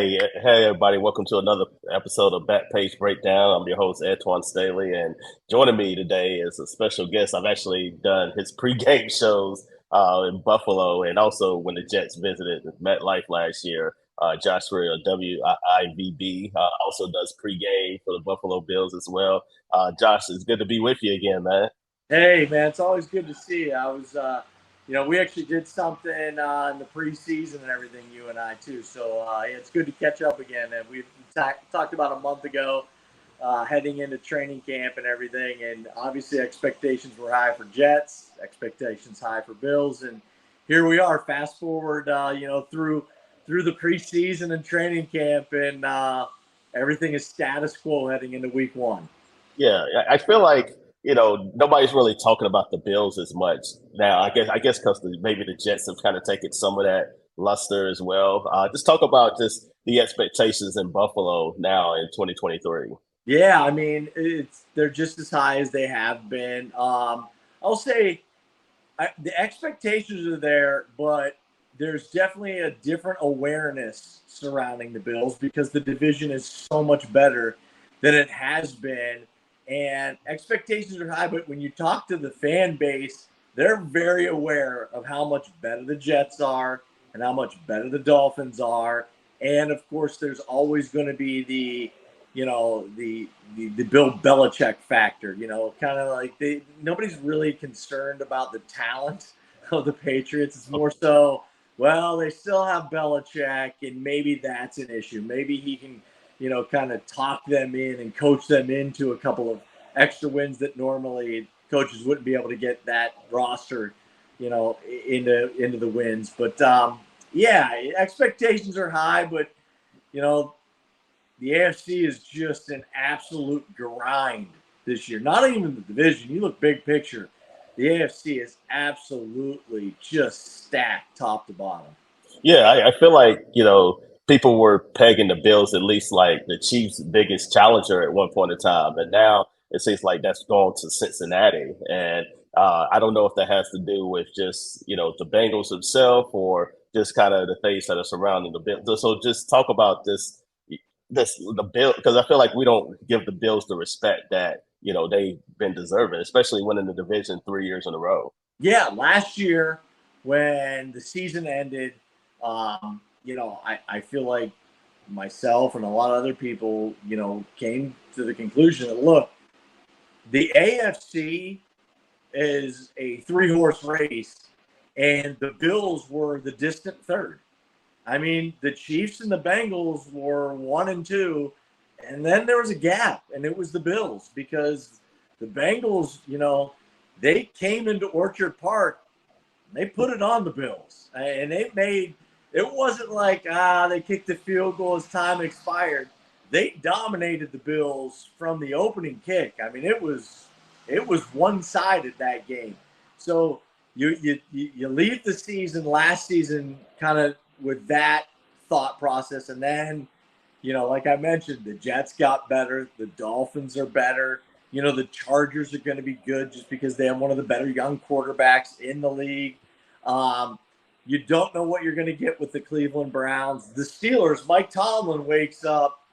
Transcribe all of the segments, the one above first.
Hey, everybody! Welcome to another episode of Backpage Breakdown. I'm your host, Antwan Staley, and joining me today is a special guest. I've actually done his pregame shows in Buffalo, and also when the Jets visited MetLife last year. Josh Reed of WIVB also does pregame for the Buffalo Bills as well. Josh, it's good to be with you again, man. Hey, man, it's always good to see you. We actually did something in the preseason and everything, you and I, too. So yeah, it's good to catch up again. And we talked about a month ago heading into training camp and everything. And obviously, expectations were high for Jets, expectations high for Bills. And here we are, fast forward, through the preseason and training camp. And everything is status quo heading into week one. Yeah, I feel like nobody's really talking about the Bills as much now. I guess because maybe the Jets have kind of taken some of that luster as well. Just talk about just the expectations in Buffalo now in 2023. Yeah, I mean, they're just as high as they have been. I'll say the expectations are there, but there's definitely a different awareness surrounding the Bills because the division is so much better than it has been. And expectations are high, but when you talk to the fan base, they're very aware of how much better the Jets are and how much better the Dolphins are. And of course, there's always going to be the Bill Belichick factor. Kind of like nobody's really concerned about the talent of the Patriots. It's more so, well, they still have Belichick, and maybe that's an issue. Maybe he can kind of talk them in and coach them into a couple of extra wins that normally coaches wouldn't be able to get that roster, into the wins. But yeah, expectations are high, but the AFC is just an absolute grind this year. Not even the division. You look big picture. The AFC is absolutely just stacked top to bottom. Yeah, I feel like people were pegging the Bills at least like the Chiefs' biggest challenger at one point in time, and now it seems like that's gone to Cincinnati. And I don't know if that has to do with just the Bengals themselves or just kind of the things that are surrounding the Bills. So just talk about the Bill, because I feel like we don't give the Bills the respect that they've been deserving, especially winning the division 3 years in a row. Yeah, last year when the season ended, I feel like myself and a lot of other people, came to the conclusion that, look, the AFC is a three-horse race, and the Bills were the distant third. I mean, the Chiefs and the Bengals were 1 and 2, and then there was a gap, and it was the Bills because the Bengals, they came into Orchard Park, they put it on the Bills, and it wasn't like they kicked the field goal as time expired. They dominated the Bills from the opening kick. I mean, it was one-sided, that game. So you leave the season last season kind of with that thought process, and then like I mentioned, the Jets got better, the Dolphins are better. The Chargers are going to be good just because they have one of the better young quarterbacks in the league. You don't know what you're going to get with the Cleveland Browns. The Steelers, Mike Tomlin wakes up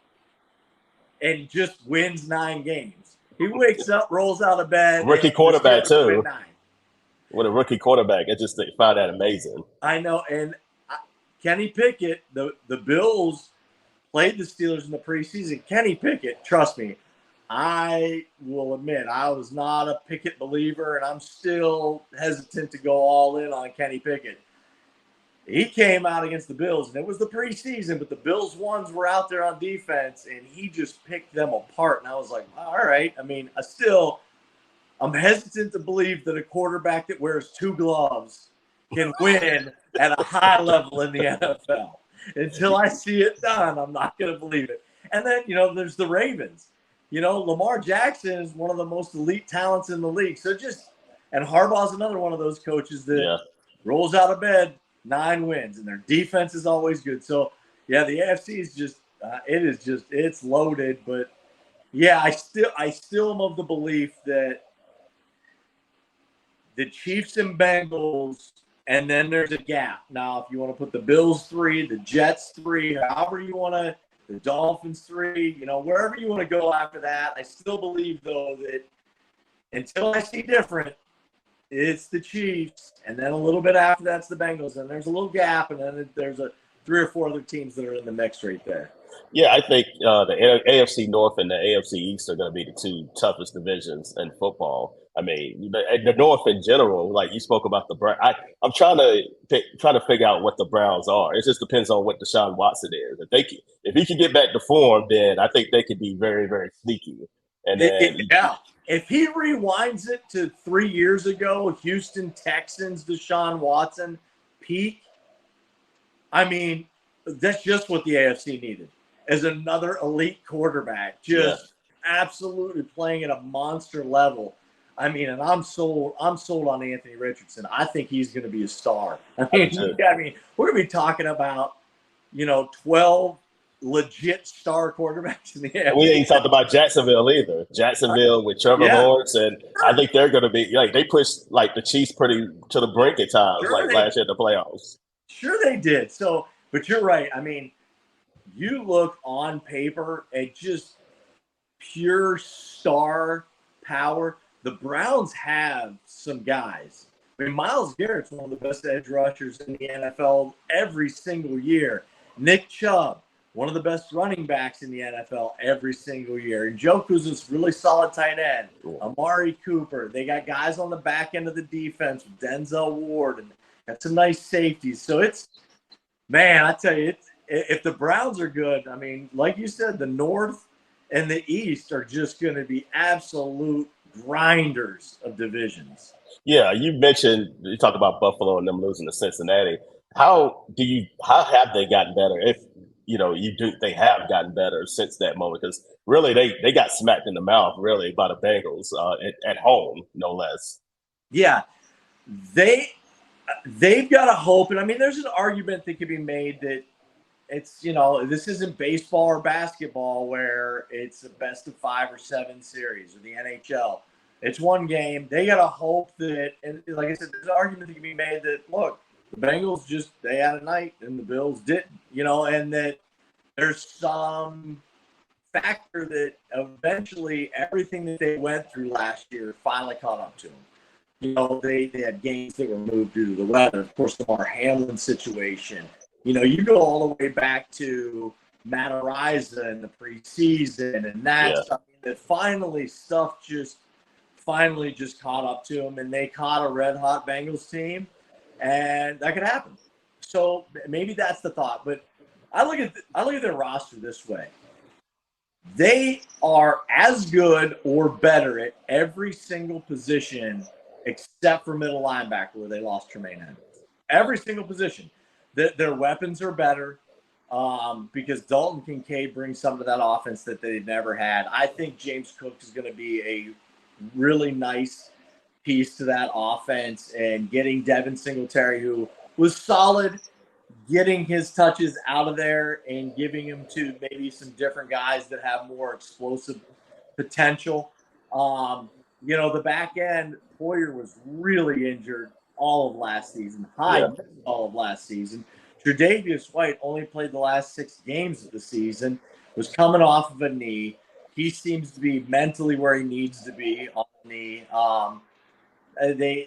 and just wins 9 games. He wakes up, rolls out of bed, Rookie and the quarterback Steelers win too. 9. With a rookie quarterback, I just find that amazing. I know, and Kenny Pickett, the Bills played the Steelers in the preseason. Kenny Pickett, trust me, I will admit I was not a Pickett believer, and I'm still hesitant to go all in on Kenny Pickett. He came out against the Bills, and it was the preseason, but the Bills ones were out there on defense, and he just picked them apart. And I was like, all right. I mean, I'm hesitant to believe that a quarterback that wears 2 gloves can win at a high level in the NFL. Until I see it done, I'm not going to believe it. And then, there's the Ravens. Lamar Jackson is one of the most elite talents in the league. And Harbaugh's another one of those coaches that rolls out of bed, 9 wins, and their defense is always good. So, yeah, the AFC is it's loaded. But, yeah, I still am of the belief that the Chiefs and Bengals And then there's a gap. Now, if you want to put the Bills 3, the Jets 3, however you want to, the Dolphins 3, wherever you want to go after that, I still believe, though, that until I see different, it's the Chiefs, and then a little bit after that's the Bengals, and there's a little gap, and then there's 3 or 4 other teams that are in the mix right there. Yeah, I think the AFC North and the AFC East are going to be the two toughest divisions in football. I mean, the North in general, like you spoke about the Browns. I'm trying to figure out what the Browns are. It just depends on what Deshaun Watson is. If he can get back to form, then I think they could be very, very sneaky. And then Yeah. If he rewinds it to 3 years ago, Houston Texans, Deshaun Watson, peak, I mean, that's just what the AFC needed, is another elite quarterback, just absolutely playing at a monster level. I mean, and I'm sold on Anthony Richardson. I think he's going to be a star. I mean, we're going to be talking about, 12 legit star quarterbacks in the AFC. We ain't talked about Jacksonville either. Jacksonville with Trevor Lawrence, and I think they're going to be like they pushed like the Chiefs pretty to the brink at times, last year in the playoffs. Sure, they did. So, but you're right. I mean, you look on paper at just pure star power. The Browns have some guys. I mean, Myles Garrett's one of the best edge rushers in the NFL every single year. Nick Chubb, one of the best running backs in the NFL every single year. And Njoku's this really solid tight end. Amari Cooper. They got guys on the back end of the defense with Denzel Ward, and got some nice safeties. So I tell you, if the Browns are good, I mean, like you said, the North and the East are just going to be absolute grinders of divisions. Yeah, you talked about Buffalo and them losing to Cincinnati. How have they gotten better? If they have gotten better since that moment, because really they got smacked in the mouth really by the Bengals at home, no less. Yeah, they've got a hope, and I mean, there's an argument that could be made that it's this isn't baseball or basketball where it's a best of 5 or 7 series, or the NHL. It's one game. They got to hope that, and like I said, there's an argument that can be made that, look, the Bengals they had a night and the Bills didn't, and that there's some factor that eventually everything that they went through last year finally caught up to them. They had games that were moved due to the weather. Of course, the Mar Hamlin situation. You go all the way back to Matt Araiza in the preseason, and that's something that finally caught up to them, and they caught a red-hot Bengals team, and that could happen. So maybe that's the thought. But I look at their roster this way. They are as good or better at every single position except for middle linebacker, where they lost Tremaine Edmonds. Every single position. Their weapons are better because Dalton Kincaid brings some of that offense that they've never had. I think James Cook is going to be a really nice piece to that offense, and getting Devin Singletary, who was solid, getting his touches out of there and giving him to maybe some different guys that have more explosive potential. The back end, Poyer was really injured all of last season. All of last season. Tre'Davious White only played the last 6 games of the season, was coming off of a knee. He seems to be mentally where he needs to be on the knee.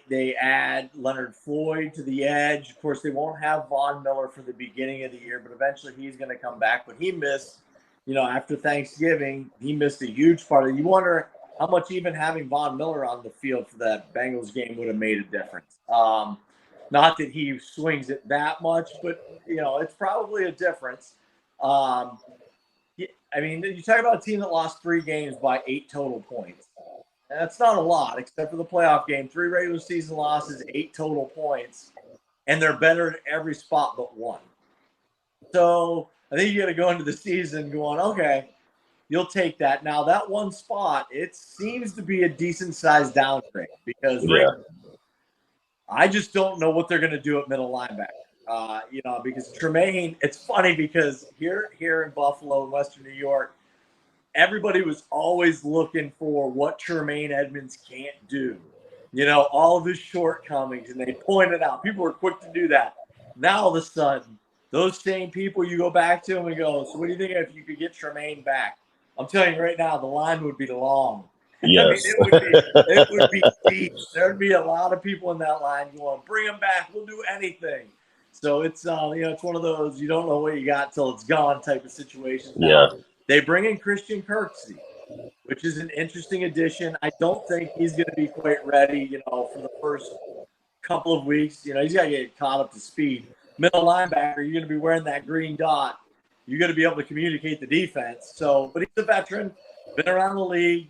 They add Leonard Floyd to the edge. Of course, they won't have Von Miller for the beginning of the year, but eventually he's going to come back. But he missed, after Thanksgiving, he missed a huge part of it. You wonder how much even having Von Miller on the field for that Bengals game would have made a difference. Not that he swings it that much, but, it's probably a difference. I mean, you talk about a team that lost 3 games by 8 total points. That's not a lot, except for the playoff game. 3 regular season losses, 8 total points, and they're better at every spot but one. So I think you got to go into the season going, okay, you'll take that. Now, that one spot, it seems to be a decent-sized downgrade because I just don't know what they're going to do at middle linebacker. Because Tremaine, it's funny because here in Buffalo and Western New York, everybody was always looking for what Tremaine Edmonds can't do. all of his shortcomings, and they pointed out. People were quick to do that. Now all of a sudden, those same people, you go back to them and go, so what do you think if you could get Tremaine back? I'm telling you right now, the line would be long. I mean, Yes. it would be deep. There'd be a lot of people in that line going, bring him back. We'll do anything. So it's it's one of those you don't know what you got till it's gone type of situations. Yeah. Now they bring in Christian Kirksey, which is an interesting addition. I don't think he's going to be quite ready, for the first couple of weeks. He's got to get caught up to speed. Middle linebacker, you're going to be wearing that green dot. You're going to be able to communicate the defense. So, but he's a veteran, been around the league.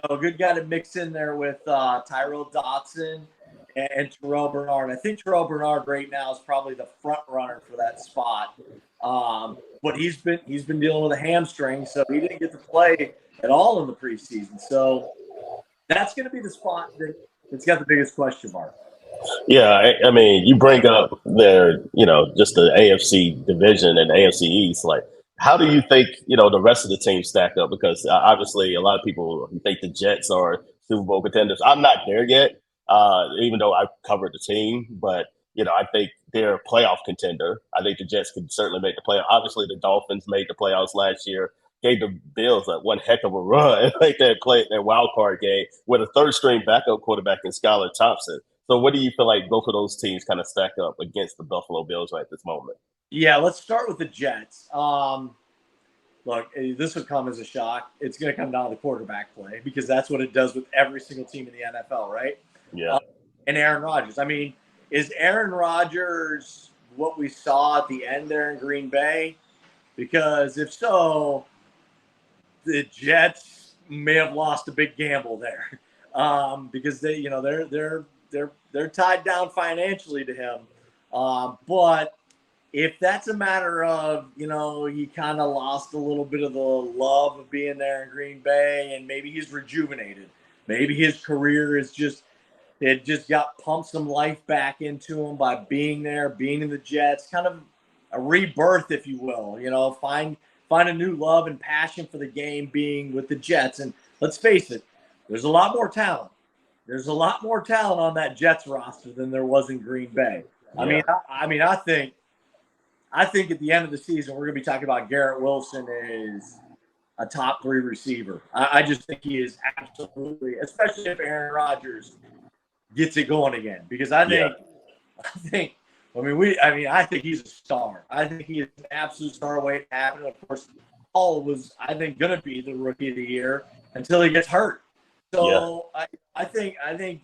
A good guy to mix in there with Tyrell Dotson and Terrell Bernard. I think Terrell Bernard right now is probably the front runner for that spot. But he's been dealing with a hamstring, so he didn't get to play at all in the preseason. So that's going to be the spot that's got the biggest question mark. Yeah, I mean, you bring up just the AFC division and the AFC East. Like, how do you think, the rest of the teams stack up? Because obviously, a lot of people think the Jets are Super Bowl contenders. I'm not there yet, even though I covered the team. But, I think they're a playoff contender. I think the Jets could certainly make the playoff. Obviously, the Dolphins made the playoffs last year. Gave the Bills one heck of a run. Like they played their wild card game with a third string backup quarterback in Skylar Thompson. So what do you feel like both of those teams kind of stack up against the Buffalo Bills right at this moment? Yeah, let's start with the Jets. Look, this would come as a shock. It's going to come down to the quarterback play because that's what it does with every single team in the NFL, right? Yeah. And Aaron Rodgers. I mean, is Aaron Rodgers what we saw at the end there in Green Bay? Because if so, the Jets may have lost a big gamble there because they're tied down financially to him. But if that's a matter of, he kind of lost a little bit of the love of being there in Green Bay and maybe he's rejuvenated. Maybe his career is it just got pumped some life back into him by being there, being in the Jets, kind of a rebirth, if you will, find a new love and passion for the game being with the Jets. And let's face it, there's a lot more talent. There's a lot more talent on that Jets roster than there was in Green Bay. Yeah. I think at the end of the season, we're going to be talking about Garrett Wilson as a top 3 receiver. I just think he is absolutely, especially if Aaron Rodgers gets it going again, because I think he's a star. I think he is an absolute star waiting to happen. Of course, Paul was, I think, going to be the rookie of the year until he gets hurt. So yeah. I think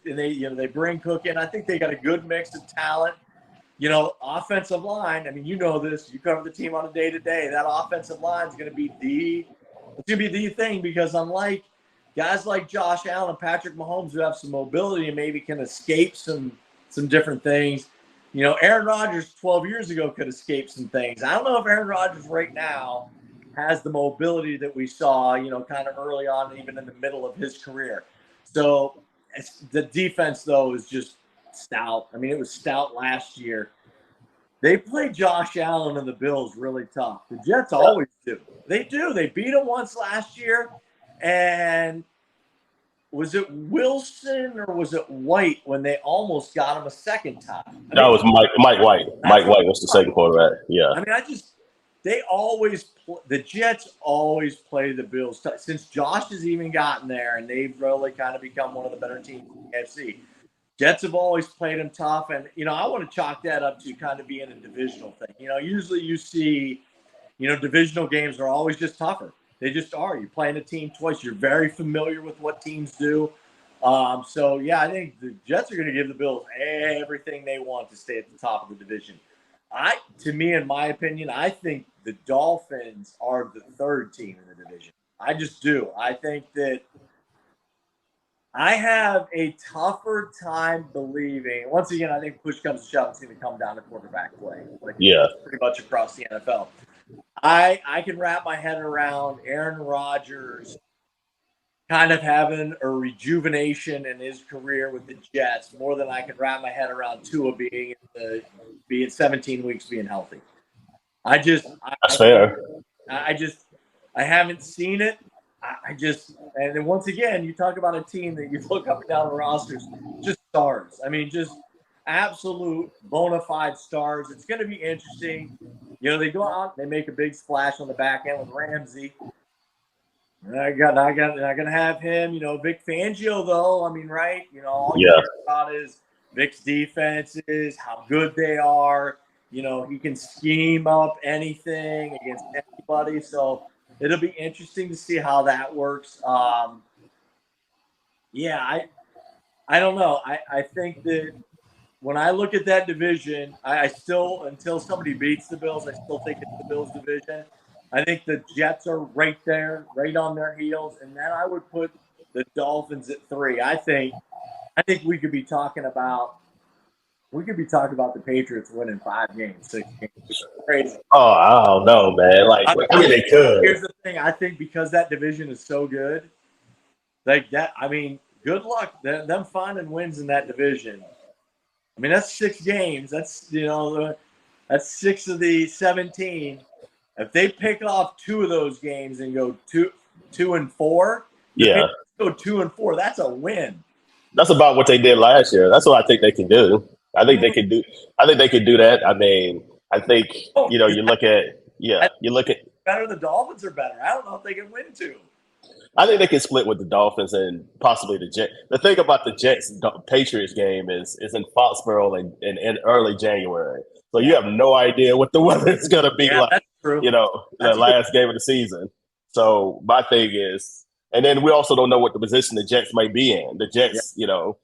they bring Cook in. I think they got a good mix of talent. Offensive line. I mean, this. You cover the team on a day-to-day. That offensive line is going to be the thing because unlike guys like Josh Allen and Patrick Mahomes who have some mobility and maybe can escape some different things, Aaron Rodgers 12 years ago could escape some things. I don't know if Aaron Rodgers right now has the mobility that we saw, kind of early on, even in the middle of his career. So the defense, though, is just stout. I mean, it was stout last year. They played Josh Allen and the Bills really tough. The Jets always do. They do. They beat them once last year. And was it Wilson or was it White when they almost got him a second time? That was Mike White. Mike White was the second quarterback. Yeah. I mean, the Jets always play the Bills since Josh has even gotten there, and they've really kind of become one of the better teams in the AFC. Jets have always played them tough, and I want to chalk that up to kind of being a divisional thing. Usually you see, divisional games are always just tougher. They just are. You're playing a team twice. You're very familiar with what teams do. So yeah, I think the Jets are going to give the Bills everything they want to stay at the top of the division. In my opinion, I think the Dolphins are the third team in the division. I just do. I think that I have a tougher time believing. Once again, I think push comes to shove, it's going to come down to quarterback play. Pretty much across the NFL. I can wrap my head around Aaron Rodgers kind of having a rejuvenation in his career with the Jets more than I can wrap my head around Tua being 17 weeks being healthy. That's fair. I haven't seen it. And then once again, you talk about a team that you look up and down the rosters, just stars. I mean, just absolute bona fide stars. It's going to be interesting. You know, they go out, they make a big splash on the back end with Ramsey. Not gonna have him. You know, Vic Fangio though. I mean, right? You know, all you Yeah. care about is Vic's defenses, how good they are. You know, he can scheme up anything against anybody. So it'll be interesting to see how that works. Yeah, I don't know. I think that when I look at that division, I still, until somebody beats the Bills, I still think it's the Bills division. I think the Jets are right there, right on their heels, and then I would put the Dolphins at 3. I think we could be talking about the Patriots winning 5 games, 6 games. It's crazy. Oh, I don't know, man. Like, I mean, they could. Here's the thing: I think because that division is so good, like that. I mean, good luck them finding wins in that division. I mean, that's 6 games. That's, you know, that's 6 of the 17. If they pick off 2 of those games and go 2-4, Yeah, go 2-4. That's a win. that's about what they did last year. That's what I think they can do. I think they could do. I think they could do that. I mean, I think Oh, you look at you look at. better. The Dolphins are better. I don't know if they can win 2. I think they can split with the Dolphins and possibly the Jets. The thing about the Jets Patriots game is in Foxborough in early January, so you have no idea what the weather is going to be like. That's true. You know, the last game of the season. So my thing is, and then we also don't know what the position the Jets might be in. The Jets, you know,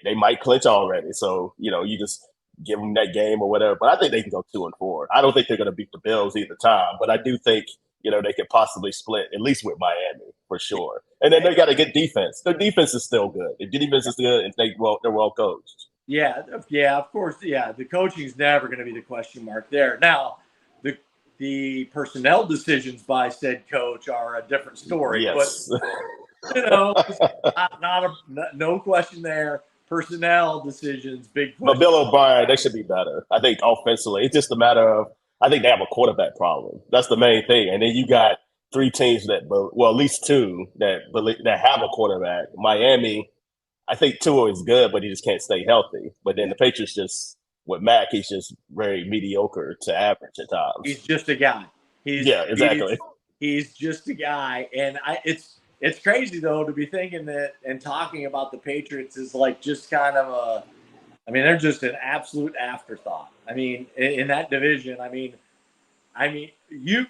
they might clinch already. So you know, you just give them that game or whatever. But I think they can go 2-4. I don't think they're going to beat the Bills either time, but I do think you know they could possibly split at least with Miami for sure. And then they got a good defense. Their defense is still good. The defense is good, and they're well coached. Yeah, of course. Yeah, the coaching is never going to be the question mark there. Now, the personnel decisions by said coach are a different story. Yes. But you know, no question there. Personnel decisions, big question. But Bill O'Brien, they should be better. I think offensively, it's just a matter of I think they have a quarterback problem. That's the main thing. And then you got 3 teams that, well, at least 2 that have a quarterback. Miami, I think Tua is good, but he just can't stay healthy. But then the Patriots just with Mac, he's just very mediocre to average at times. He's just a guy. Yeah, exactly. He's just a guy, and it's crazy though to be thinking that and talking about the Patriots is like just kind of a. I mean, they're just an absolute afterthought. I mean, in that division, I mean, you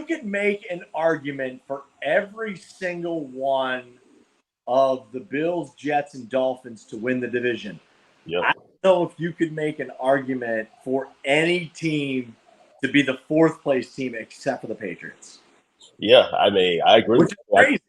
could make an argument for every single one of the Bills, Jets, and Dolphins to win the division. Yep. I don't know if you could make an argument for any team to be the 4th place team except for the Patriots. Yeah, I mean, I agree. Which is crazy.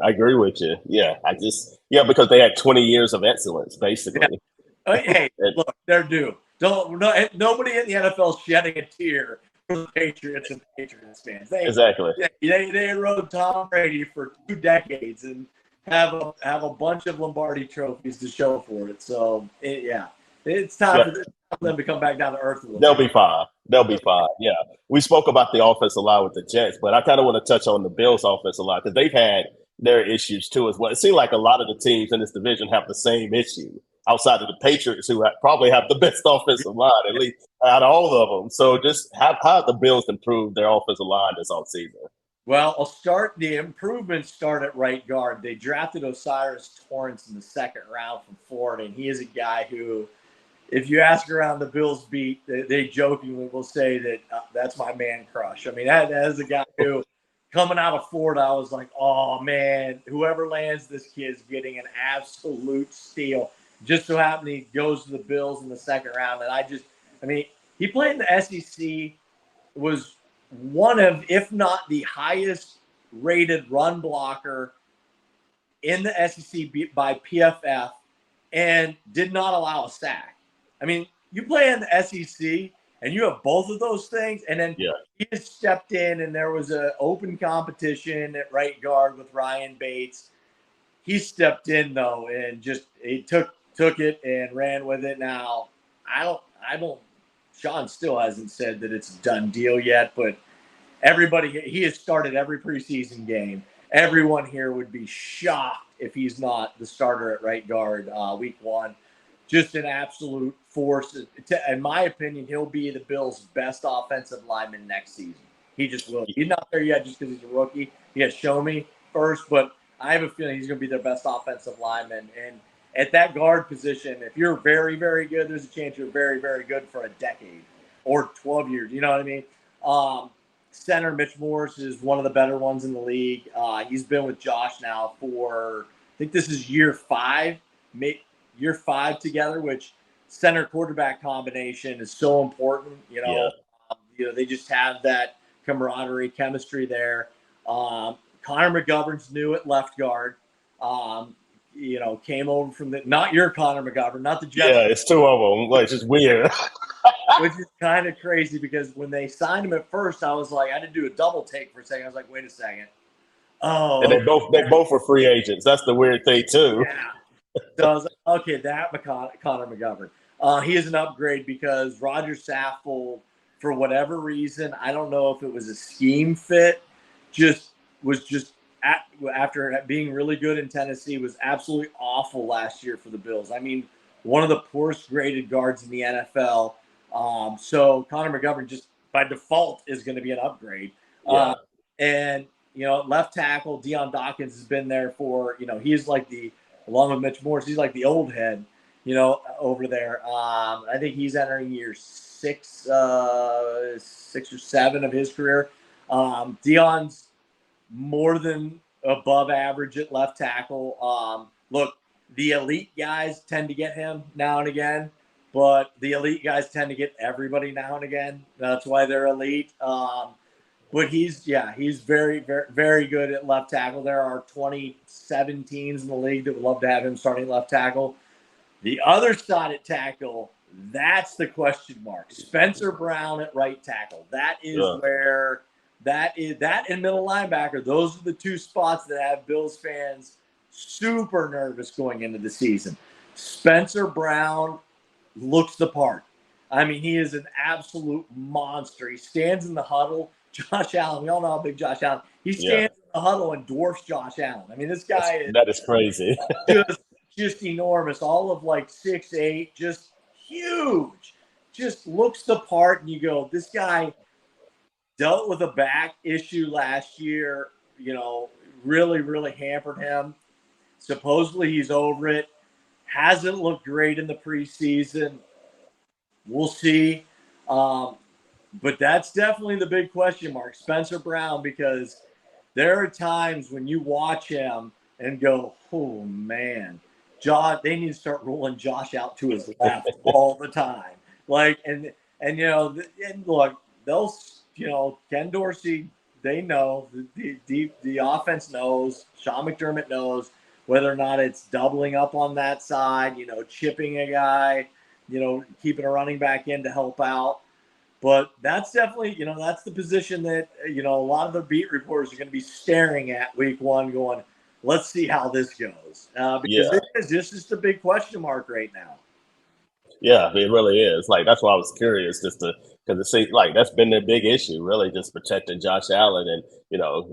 I agree with you. Yeah, because they had 20 years of excellence, basically. Yeah. Hey, look, they're due. Nobody in the NFL is shedding a tear for the Patriots and Patriots fans. Exactly. They rode Tom Brady for 2 decades and have a bunch of Lombardi trophies to show for it. So it's time for them to come back down to earth a little. They'll be fine. Yeah, we spoke about the offensive line with the Jets, but I kind of want to touch on the Bills' offensive line because they've had their issues too as well. It seems like a lot of the teams in this division have the same issue outside of the Patriots, who probably have the best offensive line, at least out of all of them. So just how have the Bills improved their offensive line this offseason? Well, the improvements start at right guard. They drafted Osiris Torrance in the 2nd round from Florida, and he is a guy who, if you ask around the Bills beat, they jokingly will say that that's my man crush. I mean, that is a guy who, coming out of Florida, I was like, oh, man, whoever lands this kid is getting an absolute steal. Just so happened he goes to the Bills in the 2nd round. And he played in the SEC, was one of, if not the highest rated run blocker in the SEC by PFF and did not allow a sack. I mean, you play in the SEC and you have both of those things. And then he just stepped in and there was an open competition at right guard with Ryan Bates. He stepped in though and just he took it and ran with it. Now, I don't Sean still hasn't said that it's a done deal yet, but he has started every preseason game. Everyone here would be shocked if he's not the starter at right guard week 1. just an absolute force. In my opinion, he'll be the Bills' best offensive lineman next season. He just will. He's not there yet just because he's a rookie. He has to show me first, but I have a feeling he's going to be their best offensive lineman. And at that guard position, if you're very, very good, there's a chance you're very, very good for a decade or 12 years. You know what I mean? Center Mitch Morse is one of the better ones in the league. He's been with Josh now for, I think this is year 5 together, which center quarterback combination is so important. Yeah. They just have that camaraderie, chemistry there. Connor McGovern's new at left guard. Came over from not your Connor McGovern, not the Jets. Yeah, it's 2 of them. Like, it's just weird. Which is kind of crazy because when they signed him at first, I was like, I had to do a double take for a second. I was like, wait a second. Oh, and they both were free agents. That's the weird thing too. Yeah. So I was like, okay, that Connor McGovern. He is an upgrade because Rodgers Saffold, for whatever reason, I don't know if it was a scheme fit, after being really good in Tennessee, was absolutely awful last year for the Bills. I mean, one of the poorest graded guards in the NFL. So Connor McGovern just by default is going to be an upgrade. Yeah. And left tackle Deion Dawkins has been there for, he's like along with Mitch Morse, he's like the old head, over there. I think he's entering year 6 or 7 of his career. Deion's more than above average at left tackle. Look, the elite guys tend to get him now and again, but the elite guys tend to get everybody now and again. That's why they're elite. But he's very, very, very good at left tackle. There are 27 teams in the league that would love to have him starting left tackle. The other side at tackle, that's the question mark. Spencer Brown at right tackle. That is where that and middle linebacker. Those are the 2 spots that have Bills fans super nervous going into the season. Spencer Brown looks the part. I mean, he is an absolute monster. He stands in the huddle. Josh Allen, we all know how big Josh Allen. He stands in the huddle and dwarfs Josh Allen. I mean, this guy that is crazy. just enormous. All of like 6'8", just huge. Just looks the part, and you go, this guy dealt with a back issue last year. Really, really hampered him. Supposedly he's over it. Hasn't looked great in the preseason. We'll see. But that's definitely the big question mark, Spencer Brown, because there are times when you watch him and go, oh, man, they need to start rolling Josh out to his left all the time. And look, they'll, Ken Dorsey, they know, the offense knows, Sean McDermott knows whether or not it's doubling up on that side, chipping a guy, keeping a running back in to help out. But that's definitely, that's the position that, a lot of the beat reporters are going to be staring at week 1 going, let's see how this goes. Because this is the big question mark right now. Yeah, it really is. Like, that's why I was curious because it seems like that's been their big issue, really, just protecting Josh Allen and,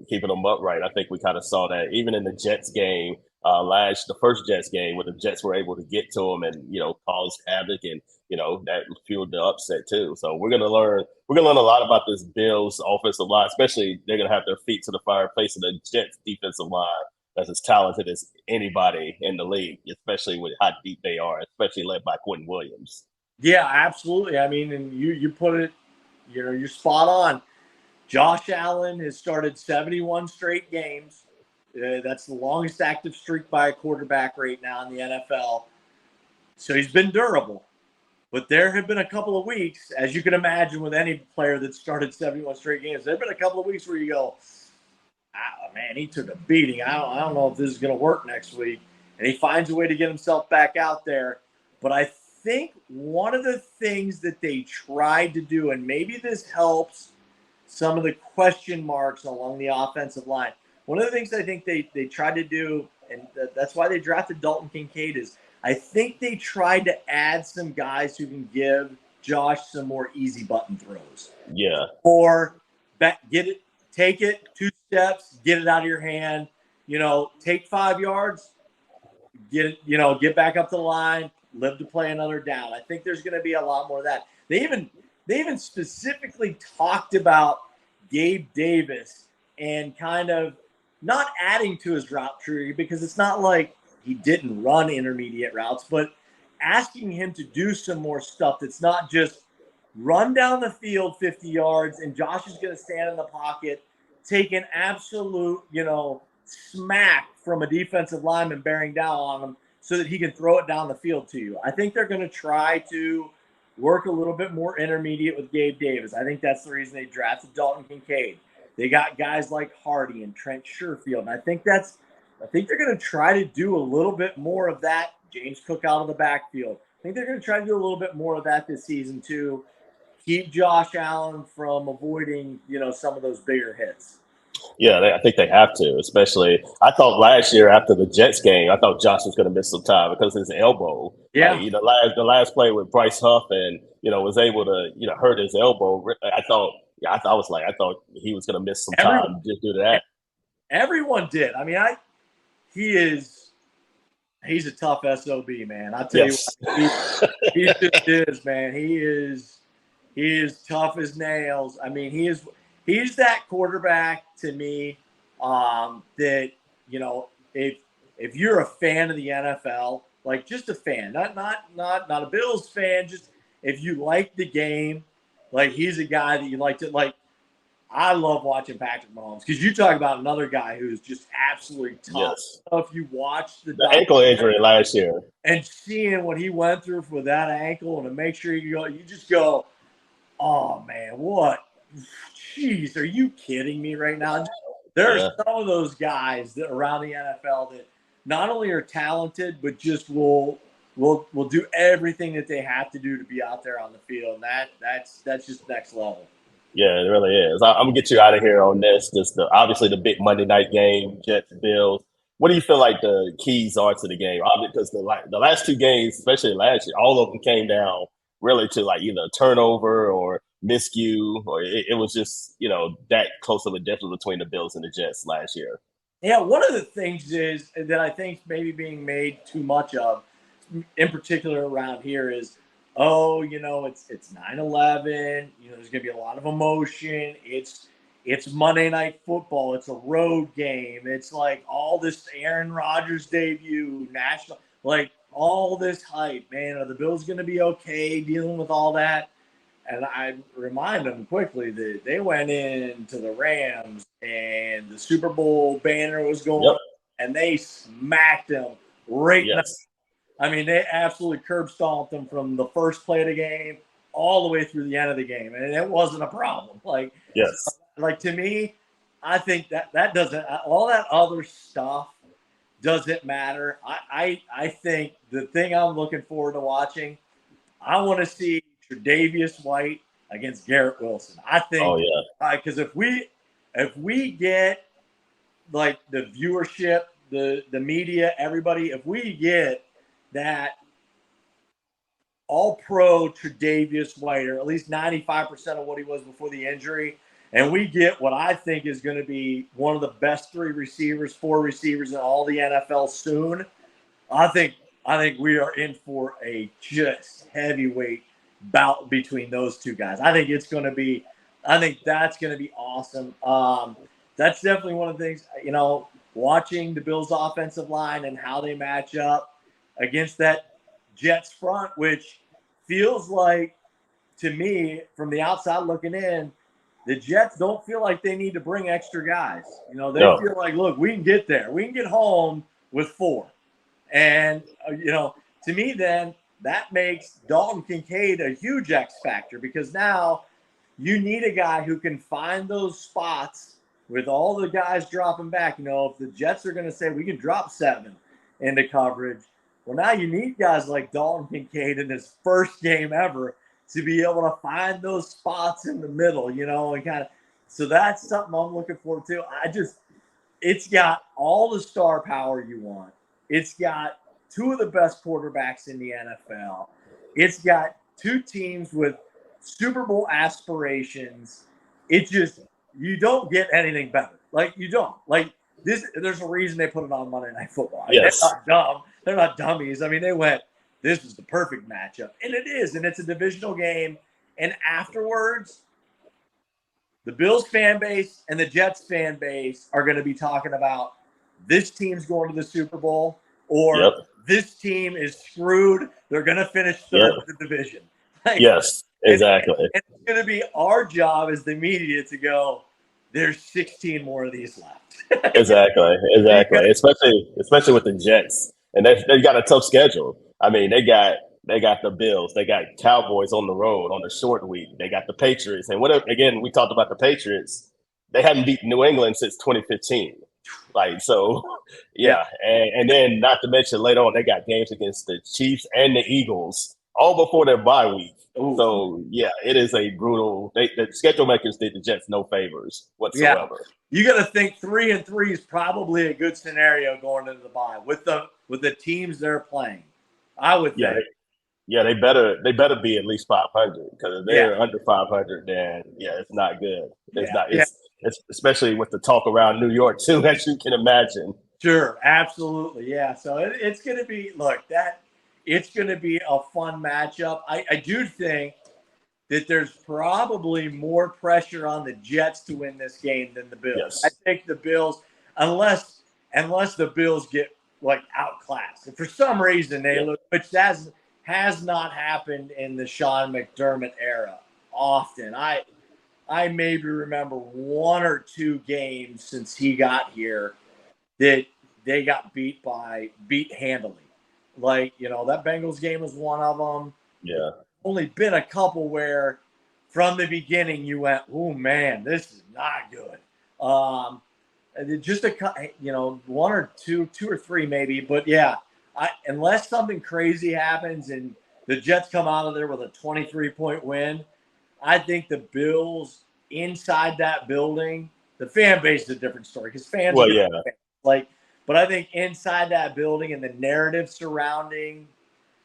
keeping him upright. I think we kind of saw that even in the Jets game, the first Jets game where the Jets were able to get to him and, cause havoc and, that fueled the upset too. So we're going to learn a lot about this Bills offensive line, especially they're going to have their feet to the fire facing the Jets defensive line that's as talented as anybody in the league, especially with how deep they are, especially led by Quentin Williams. Yeah, absolutely. I mean, and you put it, you're spot on. Josh Allen has started 71 straight games. That's the longest active streak by a quarterback right now in the NFL. So he's been durable. But there have been a couple of weeks, as you can imagine with any player that started 71 straight games, there have been a couple of weeks where you go, oh, man, he took a beating. I don't know if this is going to work next week. And he finds a way to get himself back out there. But I think one of the things that they tried to do, and maybe this helps some of the question marks along the offensive line, one of the things I think they tried to do, and that's why they drafted Dalton Kincaid, is I think they tried to add some guys who can give Josh some more easy button throws. Yeah. Or take it 2 steps, get it out of your hand, take 5 yards, get back up to the line, live to play another down. I think there's going to be a lot more of that. They even specifically talked about Gabe Davis and kind of not adding to his route tree, because it's not like he didn't run intermediate routes, but asking him to do some more stuff that's not just run down the field 50 yards and Josh is going to stand in the pocket, take an absolute, smack from a defensive lineman bearing down on him so that he can throw it down the field to you. I think they're going to try to work a little bit more intermediate with Gabe Davis. I think that's the reason they drafted Dalton Kincaid. They got guys like Hardy and Trent Sherfield. And I think they're going to try to do a little bit more of that. James Cook out of the backfield. I think they're going to try to do a little bit more of that this season too. Keep Josh Allen from avoiding, some of those bigger hits. Yeah, I think they have to, especially I thought last year after the Jets game, I thought Josh was going to miss some time because of his elbow. Yeah. Like, the last play with Bryce Huff and, was able to, hurt his elbow. I thought he was going to miss some time just due to that. Everyone did. I mean, he's a tough SOB, man. I tell you what, he just is, man. He is tough as nails. I mean, he's that quarterback to me that, if you're a fan of the NFL, like just a fan, not a Bills fan, just if you like the game, like he's a guy that you like to like. I love watching Patrick Mahomes because you talk about another guy who's just absolutely tough. Yes. If you watch the ankle injury last year and seeing what he went through for that ankle, and to make sure you just go, oh man, what? Jeez, are you kidding me right now? There are some of those guys that around the NFL that not only are talented, but just will do everything that they have to do to be out there on the field. And that's just next level. Yeah, it really is. I'm gonna get you out of here on this. Just obviously the big Monday night game, Jets Bills. What do you feel like the keys are to the game? Because the last two games, especially last year, all of them came down really to like either a turnover or miscue, or it was just that close of a difference between the Bills and the Jets last year. Yeah, one of the things is that I think maybe being made too much of, in particular around here, is it's 9/11. There's going to be a lot of emotion. It's Monday Night Football. It's a road game. It's like all this Aaron Rodgers debut, national, like all this hype. Man, are the Bills going to be okay dealing with all that? And I remind them quickly that they went into the Rams and the Super Bowl banner was going, and they smacked them right now. I mean, they absolutely curb stomped them from the first play of the game all the way through the end of the game, and it wasn't a problem. Like to me, I think that doesn't, all that other stuff doesn't matter. I think the thing I'm looking forward to watching, I want to see Tre'Davious White against Garrett Wilson. I think, because if we get like the viewership, the media, everybody, if we get that all-pro Tre'Davious White, or at least 95% of what he was before the injury, and we get what I think is going to be one of the best four receivers in all the NFL soon, I think we are in for a just heavyweight bout between those two guys. I think that's going to be awesome. That's definitely one of the things, watching the Bills offensive line and how they match up against that Jets front, which feels like, to me, from the outside looking in, the Jets don't feel like they need to bring extra guys. They feel like, look, we can get there. We can get home with 4. And, to me then, that makes Dalton Kincaid a huge X factor, because now you need a guy who can find those spots with all the guys dropping back. If the Jets are going to say we can drop 7 into coverage, well, now you need guys like Dalton Kincaid in his first game ever to be able to find those spots in the middle, and kind of. So that's something I'm looking forward to. It's got all the star power you want. It's got 2 of the best quarterbacks in the NFL. It's got 2 teams with Super Bowl aspirations. You don't get anything better. Like, you don't. Like, this, there's a reason they put it on Monday Night Football. Yes. They're not dumb. They're not dummies. I mean, they went this is the perfect matchup. And it is, and it's a divisional game. And afterwards, the Bills fan base and the Jets fan base are going to be talking about this team's going to the Super Bowl Yep. or this team is screwed. They're going to finish third Yep. in the division. Like, Yes. Exactly. and it's going to be our job as the media to go, there's 16 more of these left. Exactly. Because, Exactly. Especially with the Jets, and they got a tough schedule. I mean, they got the Bills, they got Cowboys on the road on the short week. They got the Patriots, and what again? We talked about the Patriots. They hadn't beaten New England since 2015. Like so, yeah, yeah, and then not to mention later on they got games against the Chiefs and the Eagles all before their bye week. ooh, So yeah, it is a brutal. The schedule makers did the Jets no favors yeah. whatsoever. You got to think 3-3 is probably a good scenario going into the bye with the teams they're playing. I would Yeah, think. they better be at least 500 because if Yeah, they're under 500, then yeah, it's not good. It's yeah, not. yeah. It's especially with the talk around New York too, as you can imagine. Sure, absolutely, yeah. So it's going to be it's going to be a fun matchup. I do think that there's probably more pressure on the Jets to win this game than the Bills. I Yes. think the Bills, unless the Bills get like outclassed, and for some reason they Yeah. look, which has not happened in the Sean McDermott era often. I maybe remember one or two games since he got here that they got beat handily. Like, that Bengals game was one of them. Yeah. Only been a couple where from the beginning you went, oh man, this is not good. Just one or two or three maybe, but yeah, unless something crazy happens and the Jets come out of there with a 23-point win, I think the Bills inside that building, the fan base is a different story because fans are Well, going yeah, to like, but I think inside that building and the narrative surrounding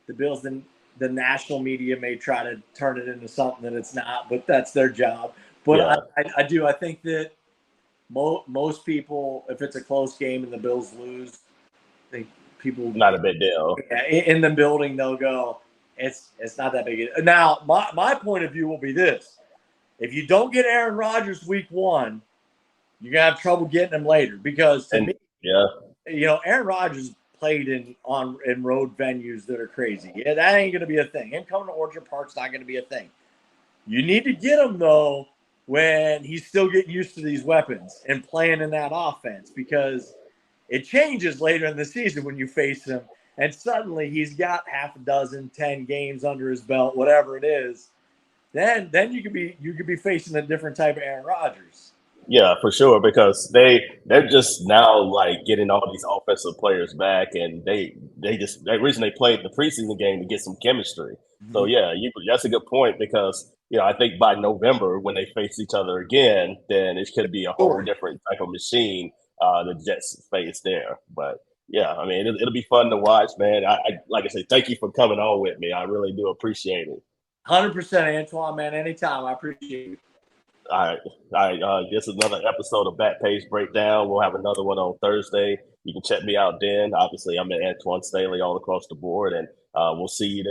the Bills, the national media may try to turn it into something that it's not, but that's their job. But yeah, I think that most people, if it's a close game and the Bills lose, I think people not a big deal. in the building they'll go, it's not that big. Now, my point of view will be this: if you don't get Aaron Rodgers week one, you're gonna have trouble getting him later because to And me, yeah, Aaron Rodgers played in road venues that are crazy. Yeah, that ain't gonna be a thing. Him coming to Orchard Park's not gonna be a thing. You need to get him though when he's still getting used to these weapons and playing in that offense because it changes later in the season when you face him and suddenly he's got half a dozen, 10 games under his belt, whatever it is. Then you could be facing a different type of Aaron Rodgers. yeah, for sure. Because they're just now like getting all these offensive players back, and the reason they played the preseason game to get some chemistry. So Mm-hmm. yeah, that's a good point because I think by November when they face each other again, then it could be a whole Sure. different type of machine the Jets face there. But yeah, I mean it'll be fun to watch, man. I like I say, thank you for coming on with me. I really do appreciate it. 100% Antwan, man. Anytime. I appreciate it. All right. All right. This is another episode of Back Page Breakdown. We'll have another one on Thursday. You can check me out then. Obviously, I'm at Antwan Staley all across the board, and we'll see you then.